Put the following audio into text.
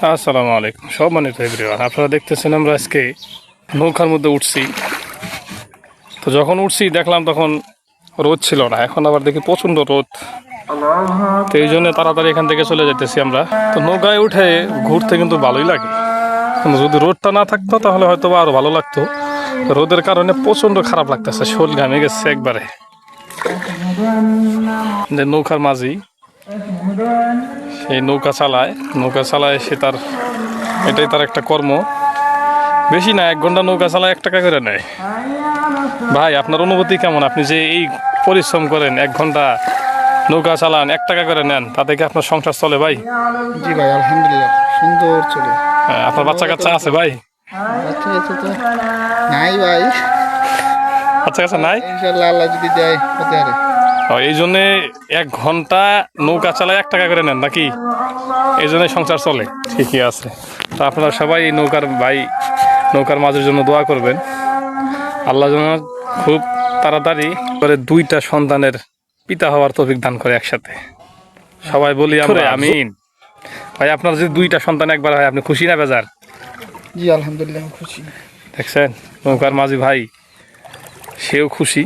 আসসালামু আলাইকুম সম্মানিত এভরিওয়ান, আপনারা দেখতেছেন আমরা আজকে নৌকার মধ্যে উঠছি। তো যখন উঠছি দেখলাম তখন রোদ ছিল না, এখন আবার দেখি প্রচণ্ড রোদ। তো এই জন্য তাড়াতাড়ি এখান থেকে চলে যেতেছি আমরা। তো নৌকায় উঠে ঘুরতে কিন্তু ভালোই লাগে, কিন্তু যদি রোদটা না থাকতো তাহলে হয়তো আরও ভালো লাগতো। রোদের কারণে প্রচণ্ড খারাপ লাগতেছে, শরীর ঘামে গেছে একবারে। যে নৌকার মাঝি সেই নৌকা চালায় সে তার এটাই তার একটা কর্ম। বেশি না, 1 ঘন্টা নৌকা চালায় 1 টাকা করে নেয়। ভাই আপনার অনুভূতি কেমন? আপনি যে এই পরিশ্রম করেন, 1 ঘন্টা নৌকা চালান, 1 টাকা করে নেন, তাতে কি আপনার সংসার চলে ভাই? জি ভাই, আলহামদুলিল্লাহ সুন্দর চলে। আপনার বাচ্চা কাচ্চা আছে ভাই? বাচ্চা কাচ্চা তো নাই ভাই, বাচ্চা কাচ্চা নাই? ইনশাআল্লাহ আল্লাহ যদি দেয় হতে পারে। এই জন্যে 1 ঘন্টা নৌকা চালায় 1 টাকা করে নেন নাকি? এই জন্য সংসার চলে। ঠিকই আছে। তো আপনারা সবাই নৌকার মাঝের জন্য দোয়া করবেন। আল্লাহ যেন খুব তাড়াতাড়ি করে 2টা সন্তানের পিতা হওয়ার তৌফিক দান করে একসাথে। সবাই বলি আমরা আমিন। ভাই আপনার যদি 2টা সন্তান একবার হয়, আপনি খুশি না বেজার? জি আলহামদুলিল্লাহ খুশি। দেখছেন নৌকার মাঝি ভাই, সেও খুশি।